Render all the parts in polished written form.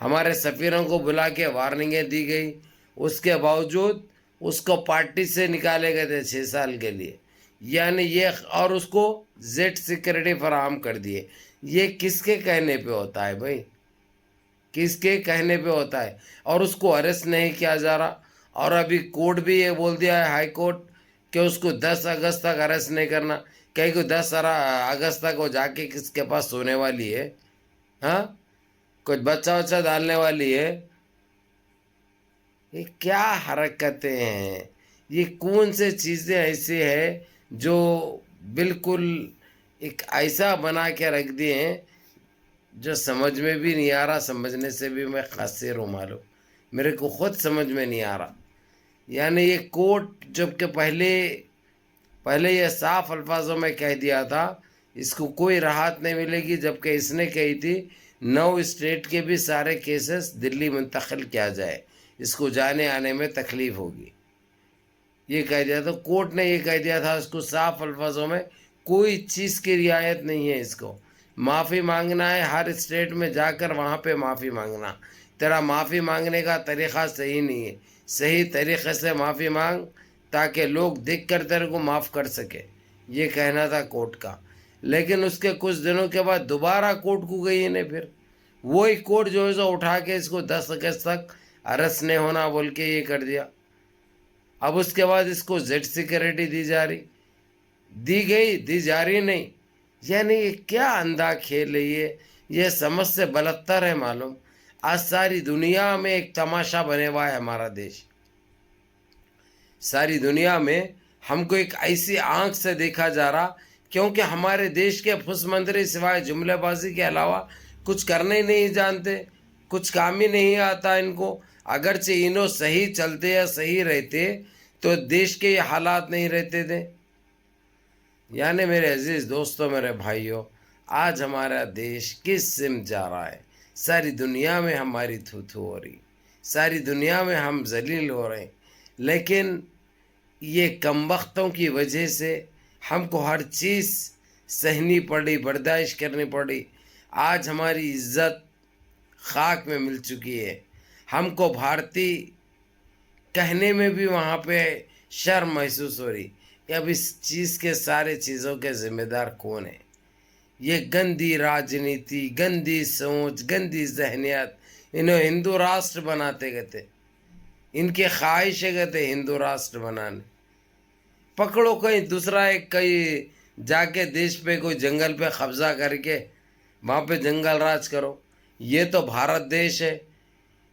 ہمارے سفیروں کو بلا کے وارننگیں دی گئی، اس کے باوجود اس کو پارٹی سے نکالے گئے تھے 6 سال کے لیے، یعنی یہ، اور اس کو زیڈ سیکورٹی فراہم کر دیے۔ یہ کس کے کہنے پہ ہوتا ہے بھائی؟ کس کے کہنے پہ ہوتا ہے؟ اور اس کو اریسٹ نہیں کیا جا رہا، اور ابھی کورٹ بھی یہ بول دیا ہے، ہائی کورٹ، کہ اس کو 10 اگست تک اریسٹ نہیں کرنا، کہیں کو 10 اگست تک وہ جا کے کس کے پاس سونے والی ہے؟ ہاں، کچھ بچہ وچہ ڈالنے والی ہے؟ یہ کیا حرکتیں ہیں؟ یہ کون سے چیزیں ایسی ہیں جو بالکل ایک ایسا بنا کے رکھ دیے ہیں جو سمجھ میں بھی نہیں آ رہا، سمجھنے سے بھی میں قاصر ہوں، معلوم میرے کو خود سمجھ میں نہیں آ رہا۔ یعنی یہ کورٹ جب کہ پہلے یہ صاف الفاظوں میں کہہ دیا تھا اس کو کوئی راحت نہیں ملے گی، جبکہ اس نے کہی تھی 9 اسٹیٹ کے بھی سارے کیسز دلی منتقل کیا جائے، اس کو جانے آنے میں تکلیف ہوگی، یہ کہہ دیا تھا کورٹ نے، یہ کہہ دیا تھا اس کو صاف الفاظوں میں، کوئی چیز کی رعایت نہیں ہے، اس کو معافی مانگنا ہے ہر اسٹیٹ میں جا کر، وہاں پہ معافی مانگنا، تیرا معافی مانگنے کا طریقہ صحیح نہیں ہے، صحیح طریقے سے معافی مانگ تاکہ لوگ دیکھ کر تیرے کو معاف کر سکے، یہ کہنا تھا کورٹ کا۔ لیکن اس کے کچھ دنوں کے بعد دوبارہ کورٹ کو گئی انہیں، پھر وہی کورٹ جو ہے سو اٹھا کے اس کو 10 اگست تک ارسٹ نہیں ہونا بول کے یہ کر دیا۔ اب اس کے بعد اس کو زیڈ سیکورٹی دی جا رہی نہیں، یعنی یہ کیا اندھا کھیل ہے؟ یہ سمجھ سے بلتر ہے، معلوم۔ آج ساری دنیا میں ایک تماشا بنے ہوا ہے ہمارا دیش، ساری دنیا میں ہم کو ایک ایسی آنکھ سے دیکھا جا رہا، کیونکہ ہمارے دیش کے پھس منتری سوائے جملے بازی کے علاوہ کچھ کرنے ہی نہیں جانتے، کچھ کام ہی نہیں آتا ان کو۔ اگرچہ انہوں صحیح چلتے یا صحیح رہتے تو دیش کے یہ حالات نہیں رہتے تھے۔ یعنی میرے عزیز دوستوں، میرے بھائیوں، آج ہمارا دیش کس سمت جا رہا ہے؟ ساری دنیا میں ہماری تھو تھو ہو رہی، ساری دنیا میں ہم ذلیل ہو رہے ہیں، لیکن یہ کمبختوں کی وجہ سے ہم کو ہر چیز سہنی پڑی، برداشت کرنی پڑی۔ آج ہماری عزت خاک میں مل چکی ہے، ہم کو بھارتی کہنے میں بھی وہاں پہ شرم محسوس ہو رہی کہ اب اس چیز کے سارے چیزوں کے ذمہ دار کون ہیں؟ یہ گندی راجنیتی، گندی سوچ، گندی ذہنیت، انہیں ہندو راشٹر بناتے گئے تھے، ان کے خواہشیں گئے تھے ہندو راشٹر بنانے۔ پکڑو کہیں دوسرا ایک، کہیں جا کے دیش پہ کوئی جنگل پہ قبضہ کر کے وہاں پہ جنگل راج کرو۔ یہ تو بھارت دیش ہے،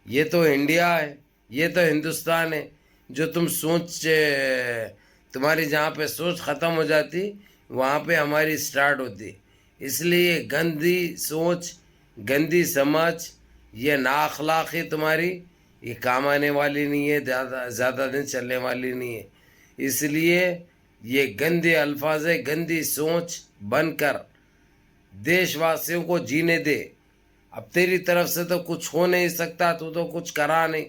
یہ تو انڈیا ہے، یہ تو ہندوستان ہے، جو تمہاری جہاں پہ سوچ ختم ہو جاتی وہاں پہ ہماری سٹارٹ ہوتی۔ اس لیے گندی سوچ، گندی سمجھ، یہ نااخلاقی تمہاری، یہ کام آنے والی نہیں ہے، زیادہ دن چلنے والی نہیں ہے۔ اس لیے یہ گندے الفاظ، گندی سوچ بن کر دیش واسیوں کو جینے دے۔ اب تیری طرف سے تو کچھ ہو نہیں سکتا، تو کچھ کرا نہیں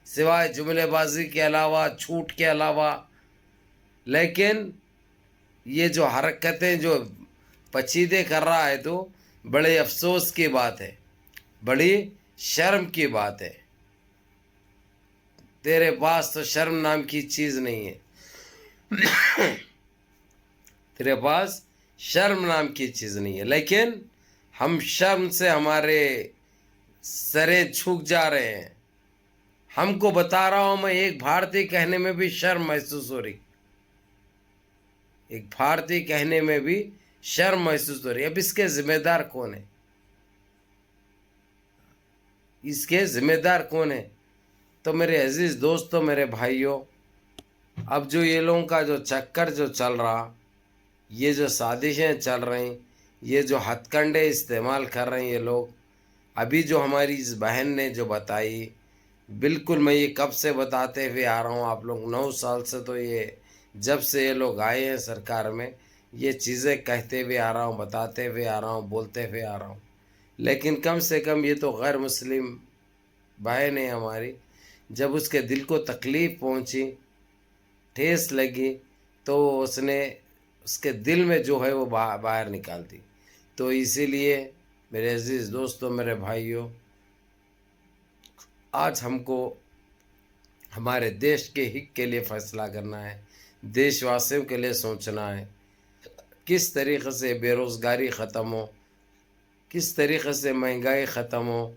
سوائے جملے بازی کے علاوہ، چھوٹ کے علاوہ۔ لیکن یہ جو حرکتیں جو پچیدے کر رہا ہے تو بڑے افسوس کی بات ہے، بڑی شرم کی بات ہے۔ تیرے پاس تو شرم نام کی چیز نہیں ہے، تیرے پاس شرم نام کی چیز نہیں ہے، لیکن ہم شرم سے ہمارے سریں جھک جا رہے ہیں۔ ہم کو بتا رہا ہوں میں، ایک بھارتی کہنے میں بھی شرم محسوس ہو رہی، ایک بھارتی کہنے میں بھی شرم محسوس ہو رہی۔ اب اس کے ذمہ دار کون ہے؟ اس کے ذمہ دار کون ہے؟ تو میرے عزیز دوستوں، میرے بھائیوں، اب جو یہ لوگوں کا جو چکر جو چل رہا، یہ جو سازشیں چل رہی، یہ جو ہتھ کنڈے استعمال کر رہے ہیں یہ لوگ، ابھی جو ہماری اس بہن نے جو بتائی، بالکل میں یہ کب سے بتاتے ہوئے آ رہا ہوں، آپ لوگ 9 سال سے، تو یہ جب سے یہ لوگ آئے ہیں سرکار میں، یہ چیزیں کہتے ہوئے آ رہا ہوں، بتاتے ہوئے آ رہا ہوں، بولتے ہوئے آ رہا ہوں۔ لیکن کم سے کم یہ تو غیر مسلم بہن ہے ہماری، جب اس کے دل کو تکلیف پہنچی، ٹھیس لگی، تو اس نے اس کے دل میں جو ہے وہ باہر نکال دی۔ تو اسی لیے میرے عزیز دوستوں، میرے بھائیوں، آج ہم کو ہمارے دیش کے حق کے لیے فیصلہ کرنا ہے، دیش واسیوں کے لیے سوچنا ہے، کس طریقے سے بے روزگاری ختم ہو، کس طریقے سے مہنگائی ختم ہو،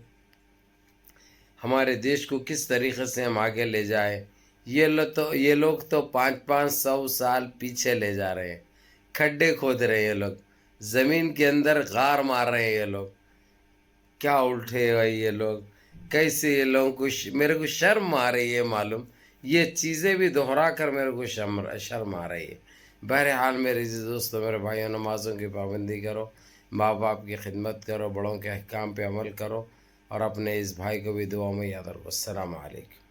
ہمارے دیش کو کس طریقے سے ہم آگے لے جائیں۔ یہ لوگ تو 500 سال پیچھے لے جا رہے ہیں، کھڈے کھود رہے ہیں یہ لوگ، زمین کے اندر غار مار رہے ہیں یہ لوگ، کیا الٹے ہوئے یہ لوگ، کیسے یہ لوگوں کو میرے کو شرم آ رہی ہے معلوم، یہ چیزیں بھی دہرا کر میرے کو شرم آ رہی ہے۔ بہرحال میرے دوستوں، میرے بھائیوں، نمازوں کی پابندی کرو، ماں باپ کی خدمت کرو، بڑوں کے احکام پہ عمل کرو، اور اپنے اس بھائی کو بھی دعا میں یاد رکھو۔ السلام علیکم۔